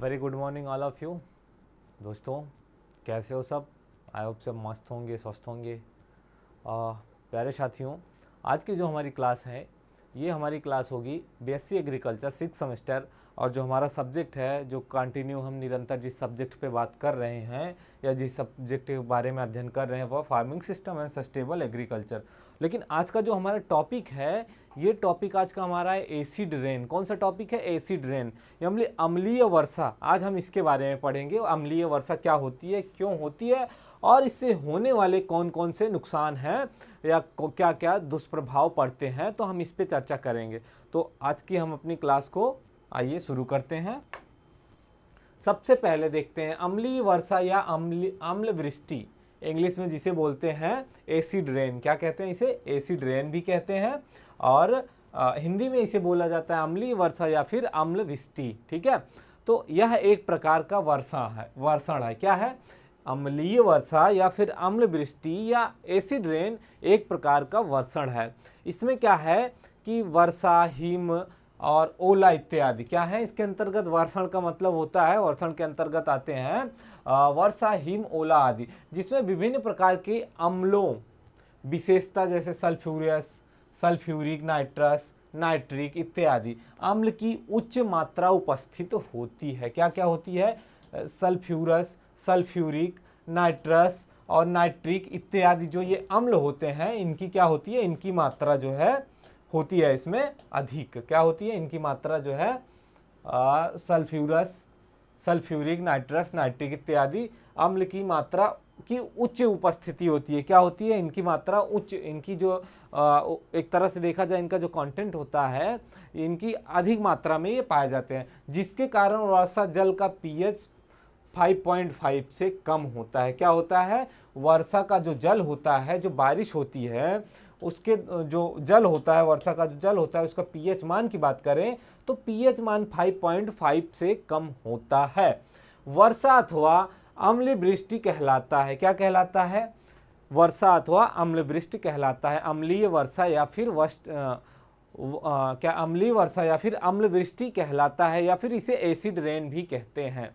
Very good morning all of you. दोस्तों कैसे हो सब? आई होप सब मस्त होंगे, स्वस्थ होंगे। प्यारे साथियों, आज की जो हमारी क्लास है ये हमारी क्लास होगी बीएससी एग्रीकल्चर 6 सेमेस्टर। और जो हमारा सब्जेक्ट है, जो कंटिन्यू हम निरंतर जिस सब्जेक्ट पे बात कर रहे हैं या जिस सब्जेक्ट के बारे में अध्ययन कर रहे हैं वह farming system and sustainable agriculture. लेकिन आज का जो हमारा टॉपिक है, ये टॉपिक आज का हमारा है एसिड रेन। कौन सा टॉपिक है? एसिड रेन, अम्लीय वर्षा। आज हम इसके बारे में पढ़ेंगे। अम्लीय वर्षा क्या होती है, क्यों होती है और इससे होने वाले कौन कौन से नुकसान हैं या क्या क्या दुष्प्रभाव पड़ते हैं, तो हम इस पे चर्चा करेंगे। तो आज की हम अपनी क्लास को आइए शुरू करते हैं। सबसे पहले देखते हैं अम्लीय वर्षा या अम्ल वृष्टि, इंग्लिश में जिसे बोलते हैं एसिड रेन। क्या कहते हैं इसे? एसिड रेन भी कहते हैं। और हिंदी में इसे बोला जाता है अम्लीय वर्षा या फिर अम्ल वृष्टि। ठीक है, तो यह एक प्रकार का वर्षण है। क्या है? अम्लीय वर्षा या फिर अम्ल वृष्टि या एसिड रेन एक प्रकार का वर्षण है। इसमें क्या है कि वर्षा, हिम और ओला इत्यादि क्या है इसके अंतर्गत। वर्षण का मतलब होता है, वर्षण के अंतर्गत आते हैं वर्षा, हिम, ओला आदि, जिसमें विभिन्न प्रकार के अम्लों विशेषता जैसे सल्फ्यूरियस, सल्फ्यूरिक, नाइट्रस, नाइट्रिक इत्यादि अम्ल की उच्च मात्रा उपस्थित होती है। क्या क्या होती है? सल्फ्यूरस, सल्फ्यूरिक, नाइट्रस और नाइट्रिक इत्यादि जो ये अम्ल होते हैं, इनकी क्या होती है? इनकी मात्रा जो है होती है इसमें अधिक। क्या होती है? इनकी मात्रा जो है सल्फ्यूरस, सल्फ्यूरिक, नाइट्रस, नाइट्रिक इत्यादि अम्ल की मात्रा की उच्च उपस्थिति होती है। क्या होती है? इनकी मात्रा उच्च, इनकी जो एक तरह से देखा जाए इनका जो कंटेंट होता है, इनकी अधिक मात्रा में ये पाए जाते हैं, जिसके कारण वर्षा जल का पीएच 5.5 से कम होता है। क्या होता है? वर्षा का जो जल होता है, जो बारिश होती है, उसके जो जल होता है, वर्षा का जो जल होता है, उसका पीएच मान की बात करें तो पीएच मान 5.5 से कम होता है। वर्षा अथवा अम्ल वृष्टि कहलाता है। क्या कहलाता है? वर्षा अथवा अम्ल वृष्टि कहलाता है। अम्लीय वर्षा या फिर क्या अम्लीय वर्षा या फिर अम्ल वृष्टि कहलाता है, या फिर इसे एसिड रेन भी कहते हैं।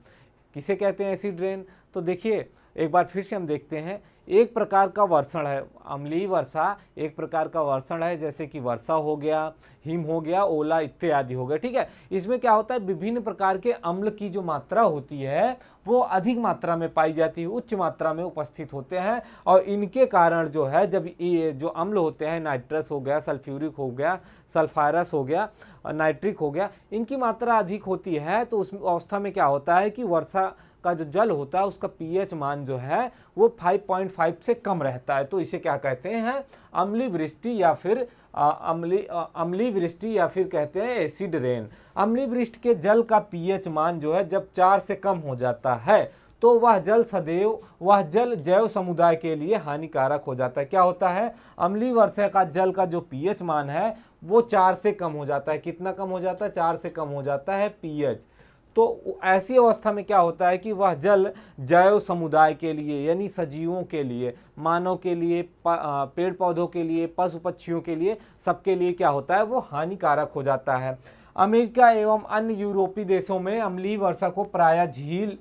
किसे कहते हैं एसिड रेन? तो देखिए एक बार फिर से हम देखते हैं। एक प्रकार का वर्षण है अम्लीय वर्षा, एक प्रकार का वर्षण है, जैसे कि वर्षा हो गया, हिम हो गया, ओला इत्यादि हो गया। ठीक है, इसमें क्या होता है? विभिन्न प्रकार के अम्ल की जो मात्रा होती है वो अधिक मात्रा में पाई जाती है, उच्च मात्रा में उपस्थित होते हैं। और इनके कारण जो है, जब ये जो अम्ल होते हैं, नाइट्रस हो गया, सल्फ्यूरिक हो गया, सल्फायरस हो गया, नाइट्रिक हो गया, इनकी मात्रा अधिक होती है, तो उस अवस्था में क्या होता है कि वर्षा का जो जल होता है उसका पीएच मान जो है वो 5.5 से कम रहता है। तो इसे क्या कहते हैं? अम्लीय वृष्टि या फिर अम्लीय वृष्टि या फिर कहते हैं एसिड रेन। अम्लीय वृष्टि के जल का पीएच मान जो है जब 4 से कम हो जाता है तो वह जल जैव समुदाय के लिए हानिकारक हो जाता है। क्या होता है? अम्लीय वर्षा का जल का जो पीएच मान है वो 4 से कम हो जाता है। कितना कम हो जाता है? 4 से कम हो जाता है पीएच। तो ऐसी अवस्था में क्या होता है कि वह जल जैव समुदाय के लिए, यानी सजीवों के लिए, मानव के लिए, पेड़ पौधों के लिए, पशु पक्षियों के लिए, सबके लिए क्या होता है? वो हानिकारक हो जाता है। अमेरिका एवं अन्य यूरोपीय देशों में अम्लीय वर्षा को प्रायः झील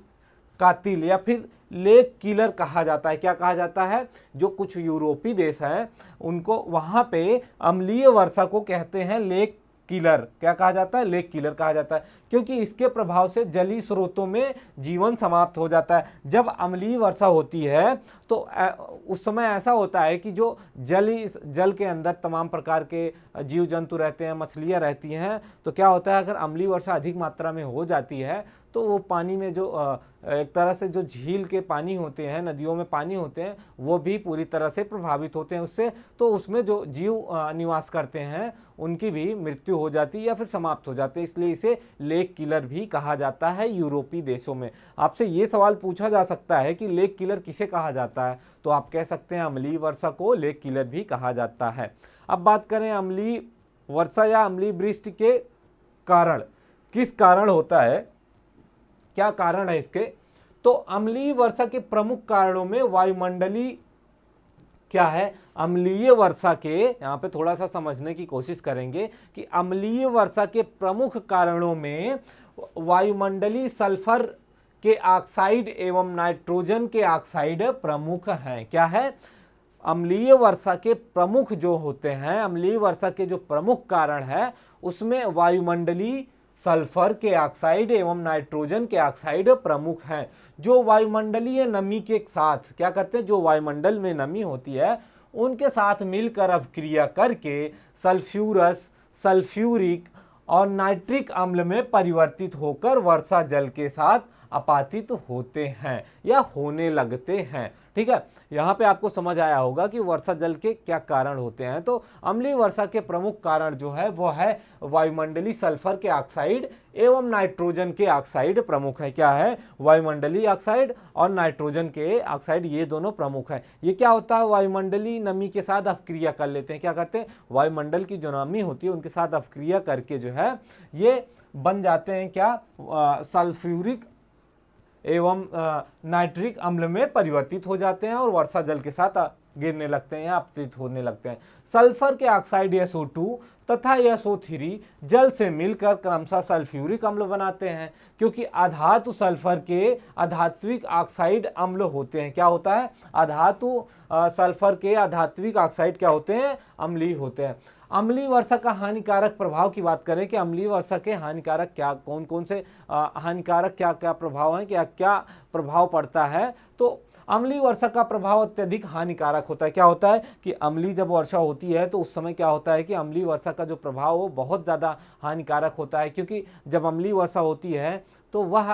कातिल या फिर लेक किलर कहा जाता है। क्या कहा जाता है? जो कुछ यूरोपीय देश हैं उनको, वहाँ पे अम्लीय वर्षा को कहते हैं लेक किलर। क्या कहा जाता है? लेक किलर कहा जाता है, क्योंकि इसके प्रभाव से जलीय स्रोतों में जीवन समाप्त हो जाता है। जब अम्लीय वर्षा होती है तो उस समय ऐसा होता है कि जो जल के अंदर तमाम प्रकार के जीव जंतु रहते हैं, मछलियां रहती हैं, तो क्या होता है अगर अम्लीय वर्षा अधिक मात्रा में हो जाती है तो वो पानी में जो एक तरह से जो झील के पानी होते हैं, नदियों में पानी होते हैं, वो भी पूरी तरह से प्रभावित होते हैं उससे। तो उसमें जो जीव निवास करते हैं उनकी भी मृत्यु हो जाती है या फिर समाप्त हो जाते हैं, इसलिए इसे लेक किलर भी कहा जाता है यूरोपीय देशों में। आपसे ये सवाल पूछा जा सकता है कि लेक किलर किसे कहा जाता है, तो आप कह सकते हैं अम्लीय वर्षा को लेक किलर भी कहा जाता है। अब बात करें अम्लीय वर्षा या अम्लीय वृष्टि के कारण। किस कारण होता है, क्या कारण है इसके? तो अम्लीय वर्षा के प्रमुख कारणों में वायुमंडलीय क्या है? अम्लीय वर्षा के, यहाँ पे थोड़ा सा समझने की कोशिश करेंगे कि अम्लीय वर्षा के प्रमुख कारणों में वायुमंडलीय सल्फर के ऑक्साइड एवं नाइट्रोजन के ऑक्साइड प्रमुख हैं। क्या है? अम्लीय वर्षा के प्रमुख जो होते हैं, अम्लीय वर्षा के जो प्रमुख कारण है उसमें वायुमंडलीय सल्फर के ऑक्साइड एवं नाइट्रोजन के ऑक्साइड प्रमुख हैं, जो वायुमंडलीय नमी के साथ क्या करते हैं, जो वायुमंडल में नमी होती है उनके साथ मिलकर अभिक्रिया करके सल्फ्यूरस, सल्फ्यूरिक और नाइट्रिक अम्ल में परिवर्तित होकर वर्षा जल के साथ आपातित होते हैं या होने लगते हैं। ठीक है, यहाँ पे आपको समझ आया होगा कि वर्षा जल के क्या कारण होते हैं। तो अम्लीय वर्षा के प्रमुख कारण जो है वो है वायुमंडलीय सल्फर के ऑक्साइड एवं नाइट्रोजन के ऑक्साइड प्रमुख है। क्या है? वायुमंडलीय ऑक्साइड और नाइट्रोजन के ऑक्साइड, ये दोनों प्रमुख हैं। ये क्या होता है? वायुमंडलीय नमी के साथ अपक्रिया कर लेते हैं। क्या करते हैं? वायुमंडल की जो नमी होती है उनके साथ अपक्रिया करके जो है ये बन जाते हैं क्या? सल्फ्यूरिक एवं नाइट्रिक अम्ल में परिवर्तित हो जाते हैं और वर्षा जल के साथ गिरने लगते हैं या अपचित होने लगते हैं। सल्फर के ऑक्साइड SO2 तथा SO3 जल से मिलकर क्रमशः सल्फ्यूरिक अम्ल बनाते हैं, क्योंकि अधातु सल्फर के अधात्विक ऑक्साइड अम्ल होते हैं। क्या होता है? अधातु सल्फर के अधात्विक ऑक्साइड क्या होते हैं? अम्लीय होते हैं। अम्लीय वर्षा का हानिकारक प्रभाव की बात करें कि अम्लीय वर्षा के हानिकारक क्या कौन कौन से हानिकारक क्या क्या प्रभाव हैं, क्या क्या प्रभाव पड़ता है। तो अम्लीय वर्षा का प्रभाव अत्यधिक हानिकारक होता है। क्या होता है कि अम्लीय जब वर्षा होती है तो उस समय क्या होता है कि अम्लीय वर्षा का जो प्रभाव वो बहुत ज़्यादा हानिकारक होता है, क्योंकि जब अम्लीय वर्षा होती है तो वह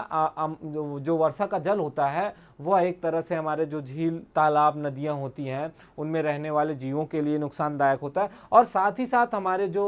जो वर्षा का जल होता है वह एक तरह से हमारे जो झील, तालाब, नदियां होती हैं उनमें रहने वाले जीवों के लिए नुकसानदायक होता है, और साथ ही साथ हमारे जो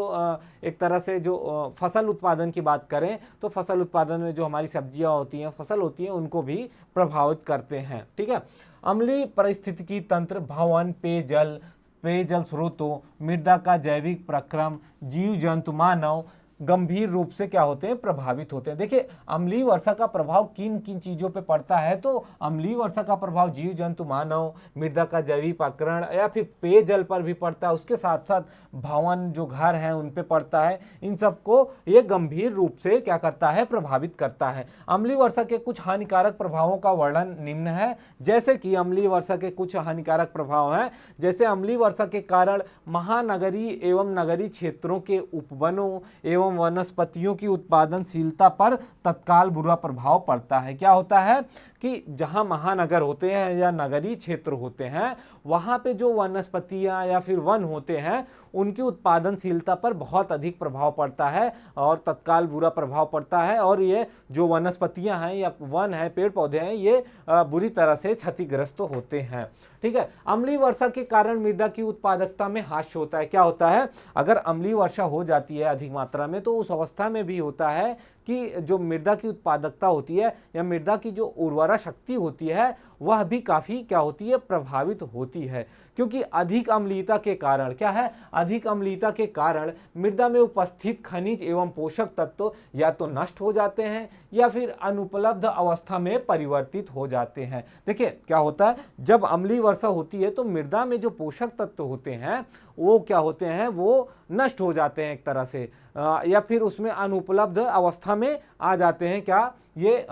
एक तरह से जो फसल उत्पादन की बात करें तो फसल उत्पादन में जो हमारी सब्जियां होती हैं, फसल होती हैं, उनको भी प्रभावित करते हैं। ठीक है, अम्लीय पारिस्थितिकी तंत्र, भवन, पेयजल स्रोतों, मृदा का जैविक प्रक्रम, जीव जंतु, मानव गंभीर रूप से क्या होते हैं? प्रभावित होते हैं। देखिए, अम्लीय वर्षा का प्रभाव किन किन चीजों पे पड़ता है, तो अम्लीय वर्षा का प्रभाव जीव जंतु, मानव, मृदा का जैविक प्रकरण या फिर पेयजल पर भी पड़ता है। उसके साथ साथ भवन, जो घर हैं, उन पे पड़ता है। इन सबको ये गंभीर रूप से क्या करता है? प्रभावित करता है। अम्लीय वर्षा के कुछ हानिकारक प्रभावों का वर्णन निम्न है। जैसे कि अम्लीय वर्षा के कुछ हानिकारक प्रभाव हैं, जैसे अम्लीय वर्षा के कारण महानगरीय एवं नगरीय क्षेत्रों के उपवनों एवं वनस्पतियों की उत्पादनशीलता पर तत्काल बुरा प्रभाव पड़ता है। क्या होता है कि जहां महानगर होते हैं या नगरीय क्षेत्र होते हैं, वहां पे जो वनस्पतियां या फिर वन होते हैं उनकी उत्पादनशीलता पर बहुत अधिक प्रभाव पड़ता है और तत्काल बुरा प्रभाव पड़ता है, और ये जो वनस्पतियां हैं या वन है, पेड़ पौधे हैं, ये बुरी तरह से क्षतिग्रस्त होते हैं। ठीक है, अम्लीय वर्षा के कारण मृदा की उत्पादकता में ह्रास होता है। क्या होता है? अगर अम्लीय वर्षा हो जाती है अधिक मात्रा में तो उस अवस्था में भी होता है कि जो मृदा की उत्पादकता होती है या मृदा की जो उर्वरा शक्ति होती है वह भी काफ़ी क्या होती है? प्रभावित होती है, क्योंकि अधिक अम्लीयता के कारण क्या है? अधिक अम्लीयता के कारण मृदा में उपस्थित खनिज एवं पोषक तत्व या तो नष्ट हो जाते हैं या फिर अनुपलब्ध अवस्था में परिवर्तित हो जाते हैं। देखिए, क्या होता है, जब अम्लीय वर्षा होती है तो मृदा में जो पोषक तत्व होते हैं वो क्या होते हैं? वो नष्ट हो जाते हैं एक तरह से, या फिर उसमें अनुपलब्ध अवस्था में आ जाते हैं। क्या? ये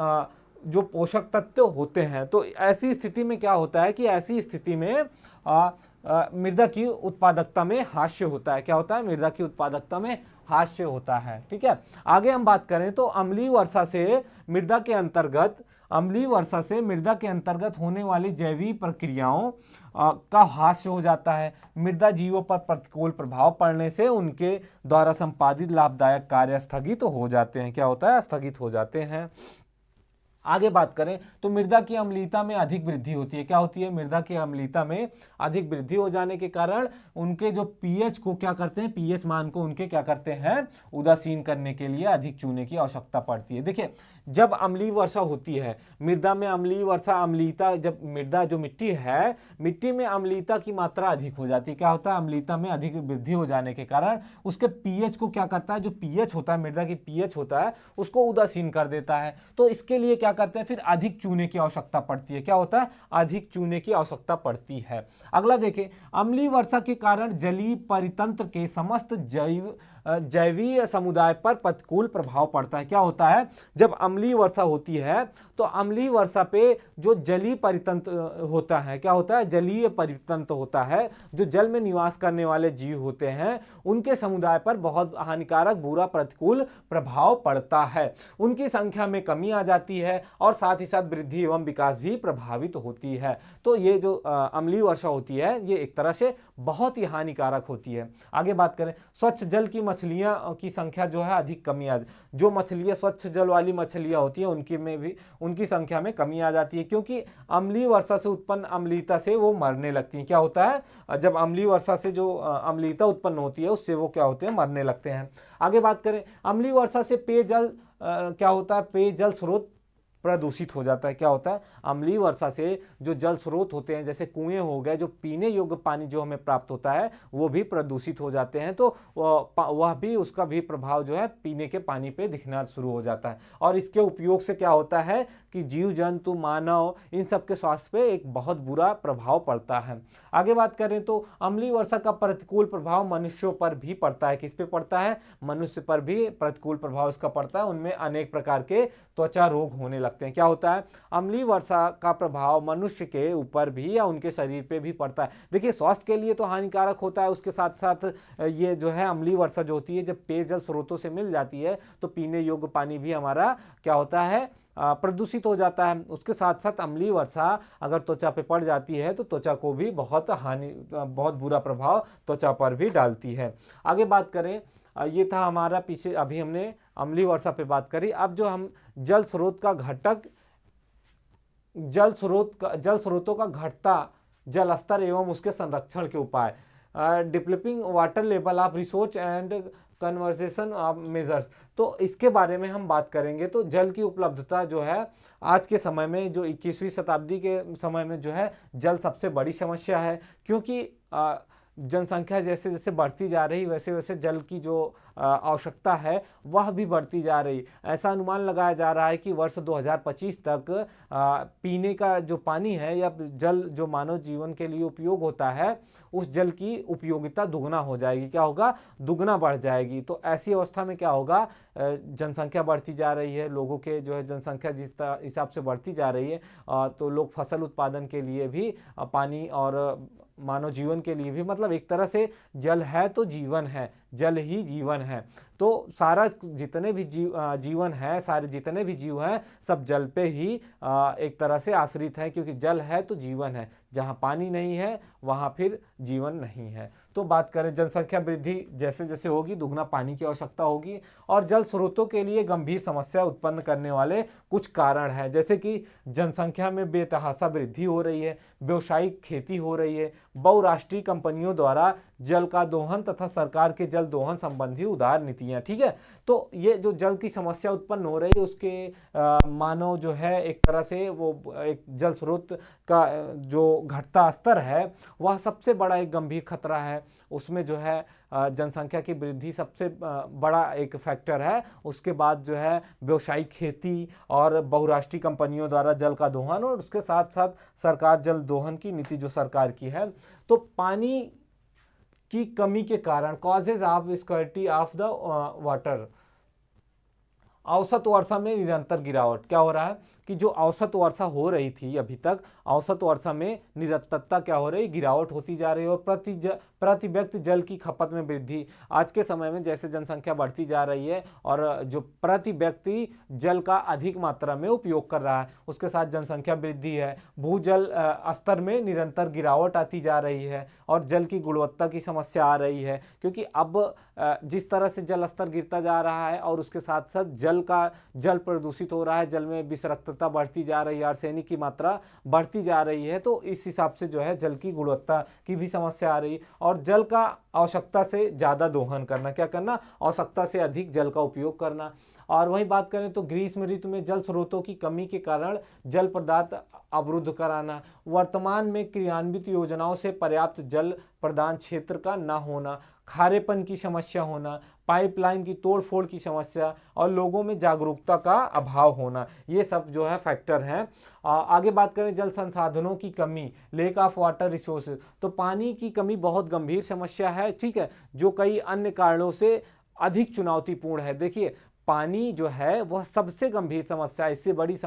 जो पोषक तत्व होते हैं। तो ऐसी स्थिति में क्या होता है कि ऐसी स्थिति में मृदा की उत्पादकता में ह्रास होता है। क्या होता है? मृदा की उत्पादकता में ह्रास होता है। ठीक है, आगे हम बात करें तो अम्लीय वर्षा से मृदा के अंतर्गत होने वाली जैविक प्रक्रियाओं का ह्रास हो जाता है। मृदा जीवों पर प्रतिकूल प्रभाव पड़ने से उनके द्वारा संपादित लाभदायक कार्य स्थगित हो जाते हैं। क्या होता है? स्थगित हो जाते हैं। आगे बात करें तो मृदा की अम्लीयता में अधिक वृद्धि होती है। क्या होती है? मृदा की अम्लीयता में अधिक वृद्धि हो जाने के कारण उनके जो पीएच को क्या करते हैं? पीएच मान को उनके क्या करते हैं? उदासीन करने के लिए अधिक चूने की आवश्यकता पड़ती है। देखिए, जब अम्लीय वर्षा होती है, मृदा में अम्लीय वर्षा, अम्लीयता, जब मृदा जो मिट्टी है, मिट्टी में अम्लीयता की मात्रा अधिक हो जाती है। क्या होता है? अम्लीयता में अधिक वृद्धि हो जाने के कारण उसके पीएच को क्या करता है? जो पीएच होता है, मृदा की पीएच होता है, उसको उदासीन कर देता है। तो इसके लिए क्या करते हैं, फिर अधिक चूने की आवश्यकता पड़ती है। क्या होता है? अधिक चूने की आवश्यकता पड़ती है। अगला देखें, अम्लीय वर्षा के कारण जलीय परितंत्र के समस्त जैवीय समुदाय पर प्रतिकूल प्रभाव पड़ता है। क्या होता है? जब अम्लीय वर्षा होती है तो अम्लीय वर्षा पे जो जलीय परितंत्र होता है, क्या होता है? जलीय परितंत्र होता है, जो जल में निवास करने वाले जीव होते हैं, उनके समुदाय पर बहुत हानिकारक बुरा प्रतिकूल प्रभाव पड़ता है। उनकी संख्या में कमी आ जाती है और साथ ही साथ वृद्धि एवं विकास भी प्रभावित होती है। तो ये जो अम्लीय वर्षा होती है, ये एक तरह से बहुत ही हानिकारक होती है। आगे बात करें, स्वच्छ जल की मछलियां की संख्या जो है अधिक कमी आ, जो मछलियां स्वच्छ जल वाली मछलियां होती हैं उनकी में भी उनकी संख्या में कमी आ जाती है, क्योंकि अम्लीय वर्षा से उत्पन्न अम्लीयता से वो मरने लगती हैं। क्या होता है? जब अम्लीय वर्षा से जो अम्लीयता उत्पन्न होती है उससे वो क्या होते हैं? मरने लगते हैं। आगे बात करें, अम्लीय वर्षा से पेयजल क्या होता है? पेयजल स्रोत प्रदूषित हो जाता है। क्या होता है? अम्लीय वर्षा से जो जल स्रोत होते हैं, जैसे कुएं हो गए, जो पीने योग्य पानी जो हमें प्राप्त होता है वो भी प्रदूषित हो जाते हैं। तो वह भी, उसका भी प्रभाव जो है पीने के पानी पे दिखना शुरू हो जाता है। और इसके उपयोग से क्या होता है कि जीव जंतु, मानव, इन सब के स्वास्थ्य पे एक बहुत बुरा प्रभाव पड़ता है। आगे बात करें तो अम्लीय वर्षा का प्रतिकूल प्रभाव मनुष्यों पर भी पड़ता है। किस पे पड़ता है? मनुष्य पर भी प्रतिकूल प्रभाव इसका पड़ता है। उनमें अनेक प्रकार के त्वचा रोग होने लगते हैं। क्या होता है? अम्लीय वर्षा का प्रभाव मनुष्य के ऊपर भी या उनके शरीर पे भी पड़ता है। देखिए, स्वास्थ्य के लिए तो हानिकारक होता है, उसके साथ साथ ये जो है अम्लीय वर्षा जो होती है, जब पेयजल स्रोतों से मिल जाती है तो पीने योग्य पानी भी हमारा क्या होता है? प्रदूषित हो जाता है। उसके साथ साथ अम्लीय वर्षा अगर त्वचा पे पड़ जाती है तो त्वचा को भी बहुत बुरा प्रभाव त्वचा पर भी डालती है। आगे बात करें, ये था हमारा पीछे, अभी हमने अम्लीय वर्षा पे बात करी। अब जो हम जल स्रोतों का घटता जल स्तर एवं उसके संरक्षण के उपाय, developing water level of resource and conversation of measures, तो इसके बारे में हम बात करेंगे। तो जल की उपलब्धता जो है आज के समय में, जो 21वीं शताब्दी के समय में जो है, जल सबसे बड़ी समस्या है, क्योंकि जनसंख्या जैसे जैसे बढ़ती जा रही वैसे वैसे जल की जो आवश्यकता है वह भी बढ़ती जा रही। ऐसा अनुमान लगाया जा रहा है कि वर्ष 2025 तक पीने का जो पानी है या जल जो मानव जीवन के लिए उपयोग होता है, उस जल की उपयोगिता दुगना हो जाएगी। क्या होगा? दुगना बढ़ जाएगी। तो ऐसी अवस्था में क्या होगा? जनसंख्या बढ़ती जा रही है, लोगों के जो है जनसंख्या जिस हिसाब से बढ़ती जा रही है, तो लोग फसल उत्पादन के लिए भी पानी और मानव जीवन के लिए भी, मतलब एक तरह से जल है तो जीवन है, जल ही जीवन है। तो सारा जितने भी जीवन है, सारे जितने भी जीव हैं, सब जल पे ही एक तरह से आश्रित हैं, क्योंकि जल है तो जीवन है। जहाँ पानी नहीं है वहाँ फिर जीवन नहीं है। तो बात करें, जनसंख्या वृद्धि जैसे जैसे होगी दुगना पानी की आवश्यकता होगी। और जल स्रोतों के लिए गंभीर समस्या उत्पन्न करने वाले कुछ कारण हैं, जैसे कि जनसंख्या में बेतहाशा वृद्धि हो रही है, व्यावसायिक खेती हो रही है, बहुराष्ट्रीय कंपनियों द्वारा जल का दोहन तथा सरकार के जल दोहन संबंधी उदार नीतियां। ठीक है, तो ये जो जल की समस्या उत्पन्न हो रही है उसके मानव जो है एक तरह से वो एक जल स्रोत का जो घटता स्तर है वह सबसे बड़ा एक गंभीर खतरा है। उसमें जो है जनसंख्या की वृद्धि सबसे बड़ा एक फैक्टर है। उसके बाद जो है व्यावसायिक खेती और बहुराष्ट्रीय कंपनियों द्वारा जल का दोहन, और उसके साथ साथ सरकार जल दोहन की नीति जो सरकार की है। तो पानी की कमी के कारण, causes of scarcity of the water, औसत वर्षा में निरंतर गिरावट। क्या हो रहा है कि जो औसत वर्षा हो रही थी अभी तक, औसत वर्षा में निरंतरता क्या हो रही? गिरावट होती जा रही है। और प्रति व्यक्ति जल की खपत में वृद्धि। आज के समय में जैसे जनसंख्या बढ़ती जा रही है और जो प्रति व्यक्ति जल का अधिक मात्रा में उपयोग कर रहा है, उसके साथ जनसंख्या वृद्धि है, भूजल स्तर में निरंतर गिरावट आती जा रही है और जल की गुणवत्ता की समस्या आ रही है। क्योंकि अब जिस तरह से जल स्तर गिरता जा रहा है और उसके साथ साथ जल प्रदूषित हो रहा है, जल में विषाक्तता बढ़ती जा रही है, आर्सेनिक की मात्रा बढ़ती जा रही है, तो इस हिसाब से जो है जल की गुणवत्ता की भी समस्या आ रही है। और जल का आवश्यकता से ज़्यादा दोहन करना, क्या करना? आवश्यकता से अधिक जल का उपयोग करना। और वही बात करें तो ग्रीष्म ऋतु में जल स्रोतों की कमी के कारण जल पदार्थ अवरुद्ध कराना, वर्तमान में क्रियान्वित योजनाओं से पर्याप्त जल प्रदान क्षेत्र का न होना, खारेपन की समस्या होना, पाइपलाइन की तोड़फोड़ की समस्या और लोगों में जागरूकता का अभाव होना, ये सब जो है फैक्टर हैं। आगे बात करें जल संसाधनों की कमी, लेक ऑफ वाटर रिसोर्सेज, तो पानी की कमी बहुत गंभीर समस्या है, ठीक है, जो कई अन्य कारणों से अधिक चुनौतीपूर्ण है। देखिए पानी जो है वह सबसे गंभीर समस्या है, इससे बड़ी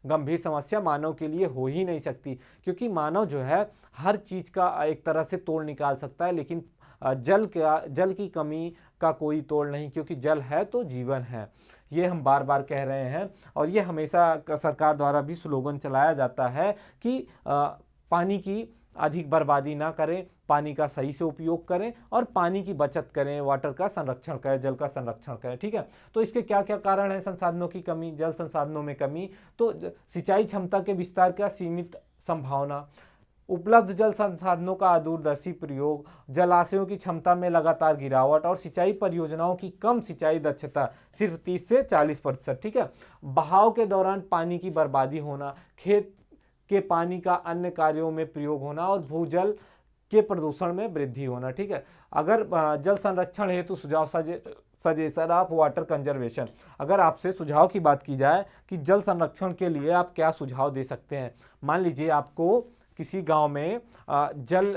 गंभीर समस्या मानव के लिए हो ही नहीं सकती, क्योंकि मानव जो है हर चीज का एक तरह से तोड़ निकाल सकता है, लेकिन जल की कमी का कोई तोड़ नहीं, क्योंकि जल है तो जीवन है। ये हम बार बार कह रहे हैं और ये हमेशा सरकार द्वारा भी स्लोगन चलाया जाता है कि पानी की अधिक बर्बादी ना करें, पानी का सही से उपयोग करें और पानी की बचत करें, वाटर का संरक्षण करें, जल का संरक्षण करें, ठीक है। तो इसके क्या क्या कारण हैं संसाधनों की कमी, जल संसाधनों में कमी? तो सिंचाई क्षमता के विस्तार का सीमित संभावना, उपलब्ध जल संसाधनों का अदूरदर्शी प्रयोग, जलाशयों की क्षमता में लगातार गिरावट और सिंचाई परियोजनाओं की कम सिंचाई दक्षता, सिर्फ 30 से 40%, ठीक है। बहाव के दौरान पानी की बर्बादी होना, खेत के पानी का अन्य कार्यों में प्रयोग होना और भूजल के प्रदूषण में वृद्धि होना, ठीक है। अगर जल संरक्षण हेतु सुझाव सजेशन ऑफ वाटर कंजर्वेशन, अगर आपसे सुझाव की बात की जाए कि जल संरक्षण के लिए आप क्या सुझाव दे सकते हैं, मान लीजिए आपको किसी गांव में जल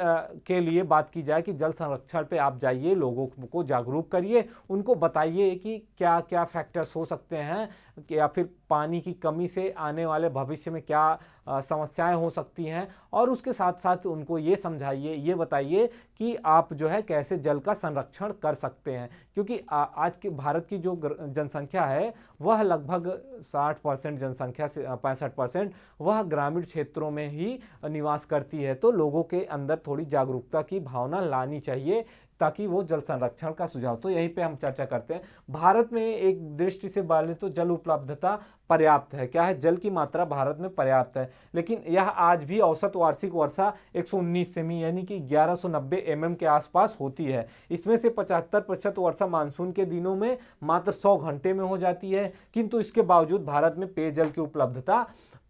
के लिए बात की जाए कि जल संरक्षण पे आप जाइए, लोगों को जागरूक करिए, उनको बताइए कि क्या क्या फैक्टर्स हो सकते हैं, या फिर पानी की कमी से आने वाले भविष्य में क्या समस्याएं हो सकती हैं, और उसके साथ साथ उनको ये समझाइए, ये बताइए कि आप जो है कैसे जल का संरक्षण कर सकते हैं, क्योंकि आज के भारत की जो जनसंख्या है वह लगभग 60% जनसंख्या से 65% वह ग्रामीण क्षेत्रों में ही निवास करती है। तो लोगों के अंदर थोड़ी जागरूकता की भावना लानी चाहिए ताकि वो जल संरक्षण का सुझाव, तो यहीं पे हम चर्चा करते हैं। भारत में एक दृष्टि से बोले तो जल उपलब्धता पर्याप्त है, क्या है, जल की मात्रा भारत में पर्याप्त है, लेकिन यह आज भी औसत वार्षिक वर्षा 119 सेमी यानी कि 1190 mm के आसपास होती है। इसमें से 75% वर्षा मानसून के दिनों में मात्र 100 घंटे में हो जाती है, किंतु इसके बावजूद भारत में पेयजल की उपलब्धता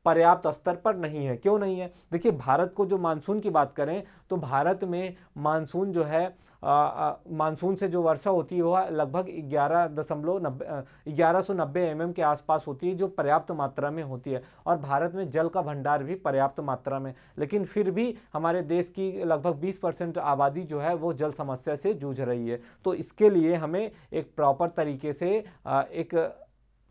पर्याप्त स्तर पर नहीं है। क्यों नहीं है? देखिए भारत को जो मानसून की बात करें तो भारत में मानसून जो है मानसून से जो वर्षा होती है वह लगभग 1190 mm के आसपास होती है, जो पर्याप्त मात्रा में होती है, और भारत में जल का भंडार भी पर्याप्त मात्रा में, लेकिन फिर भी हमारे देश की लगभग 20% आबादी जो है वो जल समस्या से जूझ रही है। तो इसके लिए हमें एक प्रॉपर तरीके से एक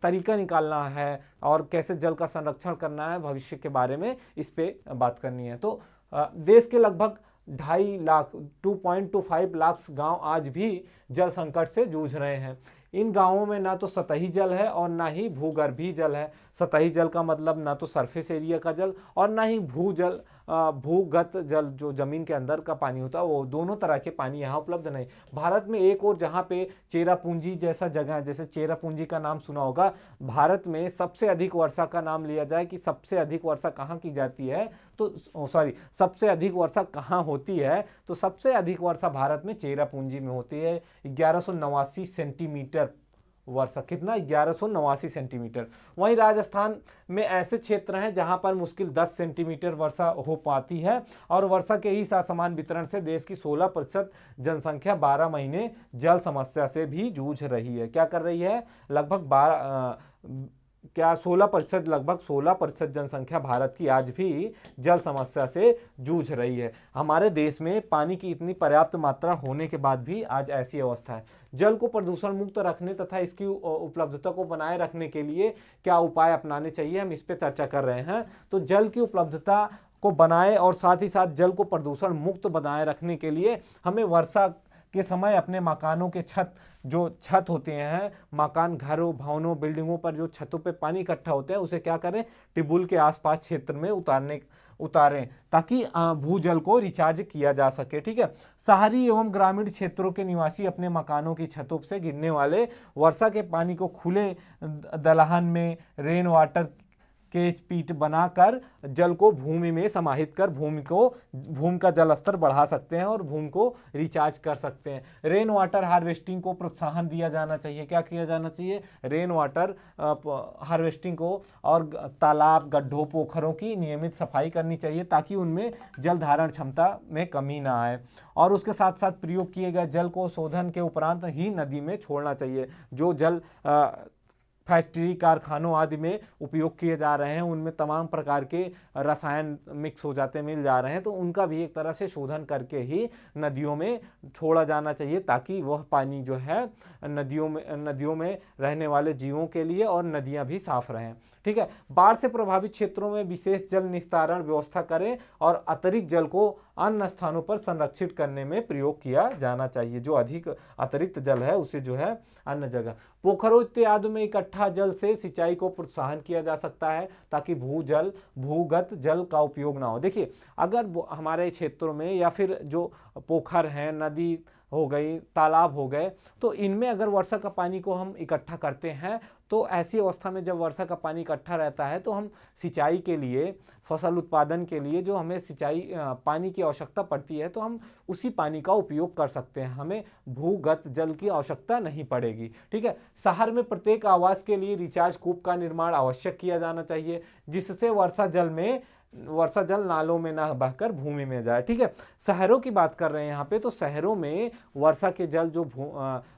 तरीका निकालना है और कैसे जल का संरक्षण करना है, भविष्य के बारे में इस पे बात करनी है। तो देश के लगभग 2.5 लाख 2.25 लाख गांव आज भी जल संकट से जूझ रहे हैं। इन गांवों में ना तो सतही जल है और ना ही भूगर्भीय जल है। सतही जल का मतलब ना तो सरफेस एरिया का जल और ना ही भूगत जल जो जमीन के अंदर का पानी होता है, वो दोनों तरह के पानी यहाँ उपलब्ध नहीं। भारत में एक और जहाँ पे चेरापूंजी जैसा जगह है, जैसे चेरापूंजी का नाम सुना होगा, भारत में सबसे अधिक वर्षा का नाम लिया जाए कि सबसे अधिक वर्षा कहाँ की जाती है, तो सबसे अधिक वर्षा कहाँ होती है, तो सबसे अधिक वर्षा भारत में चेरापूंजी में होती है। 1189 सेंटीमीटर वर्षा, कितना, 1189 सेंटीमीटर। वहीं राजस्थान में ऐसे क्षेत्र हैं जहां पर मुश्किल 10 सेंटीमीटर वर्षा हो पाती है, और वर्षा के ही असमान वितरण से देश की 16% जनसंख्या 12 महीने जल समस्या से भी जूझ रही है। क्या कर रही है? लगभग 16% जनसंख्या भारत की आज भी जल समस्या से जूझ रही है। हमारे देश में पानी की इतनी पर्याप्त मात्रा होने के बाद भी आज ऐसी अवस्था है। जल को प्रदूषण मुक्त रखने तथा इसकी उपलब्धता को बनाए रखने के लिए क्या उपाय अपनाने चाहिए, हम इस पे चर्चा कर रहे हैं। तो जल की उपलब्धता को बनाए और साथ ही साथ जल को प्रदूषण मुक्त बनाए रखने के लिए हमें वर्षा के समय अपने मकानों के छत होते हैं, मकान, घरों, भवनों, बिल्डिंगों पर जो छतों पे पानी इकट्ठा होते हैं उसे क्या करें, टिब्यूल के आसपास क्षेत्र में उतारें ताकि भूजल को रिचार्ज किया जा सके, ठीक है। शहरी एवं ग्रामीण क्षेत्रों के निवासी अपने मकानों की छतों से गिरने वाले वर्षा के पानी को खुले दलहन में रेन वाटर केज पीट बनाकर जल को भूमि में समाहित कर भूमि का जल स्तर बढ़ा सकते हैं और भूमि को रिचार्ज कर सकते हैं। रेन वाटर हार्वेस्टिंग को प्रोत्साहन दिया जाना चाहिए। क्या किया जाना चाहिए? रेन वाटर हार्वेस्टिंग को, और तालाब, गड्ढों, पोखरों की नियमित सफाई करनी चाहिए ताकि उनमें जल धारण क्षमता में कमी ना आए। और उसके साथ साथ प्रयोग किए गए जल को शोधन के उपरांत ही नदी में छोड़ना चाहिए। जो जल फैक्ट्री, कारखानों आदि में उपयोग किए जा रहे हैं उनमें तमाम प्रकार के रसायन मिक्स हो जाते मिल जा रहे हैं, तो उनका भी एक तरह से शोधन करके ही नदियों में छोड़ा जाना चाहिए ताकि वह पानी जो है नदियों में रहने वाले जीवों के लिए और नदियां भी साफ रहें। ठीक है। बाढ़ से प्रभावित क्षेत्रों में विशेष जल निस्तारण व्यवस्था करें और अतिरिक्त जल को अन्य स्थानों पर संरक्षित करने में प्रयोग किया जाना चाहिए। जो अधिक अतिरिक्त जल है उसे जो है अन्य जगह, पोखरों इत्यादि में इकट्ठा जल से सिंचाई को प्रोत्साहन किया जा सकता है ताकि भूगत जल का उपयोग ना हो। देखिए, अगर हमारे क्षेत्रों में या फिर जो पोखर हैं, नदी हो गई, तालाब हो गए, तो इनमें अगर वर्षा का पानी को हम इकट्ठा करते हैं तो ऐसी अवस्था में जब वर्षा का पानी इकट्ठा रहता है तो हम सिंचाई के लिए, फसल उत्पादन के लिए जो हमें सिंचाई पानी की आवश्यकता पड़ती है तो हम उसी पानी का उपयोग कर सकते हैं, हमें भूगत जल की आवश्यकता नहीं पड़ेगी। ठीक है। शहर में प्रत्येक आवास के लिए रिचार्ज कूप का निर्माण आवश्यक किया जाना चाहिए जिससे वर्षा जल नालों में ना बहकर भूमि में जाए। ठीक है। शहरों की बात कर रहे हैं यहाँ पे, तो शहरों में वर्षा के जल जो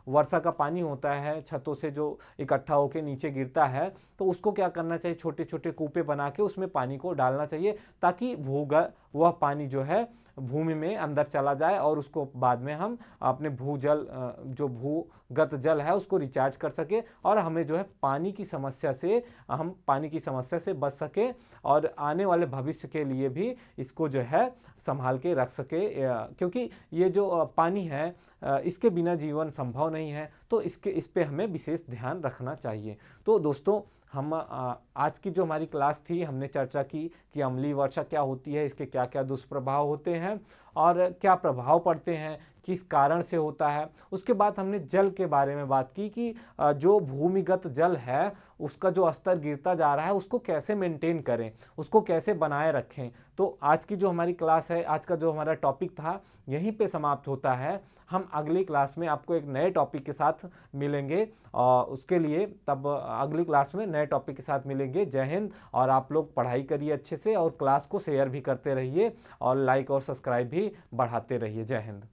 वर्षा का पानी होता है छतों से जो इकट्ठा होकर नीचे गिरता है, तो उसको क्या करना चाहिए? छोटे छोटे कूपे बना के उसमें पानी को डालना चाहिए ताकि वह पानी जो है भूमि में अंदर चला जाए और उसको बाद में हम अपने जो भूगत जल है उसको रिचार्ज कर सके और हमें जो है पानी की समस्या से बच सके और आने वाले भविष्य के लिए भी इसको जो है संभाल के रख सके, क्योंकि ये जो पानी है इसके बिना जीवन संभव नहीं है, तो इस पे हमें विशेष ध्यान रखना चाहिए। तो दोस्तों, हम आज की जो हमारी क्लास थी, हमने चर्चा की कि अम्लीय वर्षा क्या होती है, इसके क्या क्या दुष्प्रभाव होते हैं और क्या प्रभाव पड़ते हैं, किस कारण से होता है। उसके बाद हमने जल के बारे में बात की कि जो भूमिगत जल है उसका जो स्तर गिरता जा रहा है उसको कैसे मेंटेन करें, उसको कैसे बनाए रखें। तो आज की जो हमारी क्लास है, आज का जो हमारा टॉपिक था, यहीं पे समाप्त होता है। हम अगली क्लास में आपको एक नए टॉपिक के साथ मिलेंगे और उसके लिए तब अगली क्लास में नए टॉपिक के साथ मिलेंगे। जय हिंद। और आप लोग पढ़ाई करिए अच्छे से और क्लास को शेयर भी करते रहिए और लाइक और सब्सक्राइब भी बढ़ाते रहिए। जय हिंद।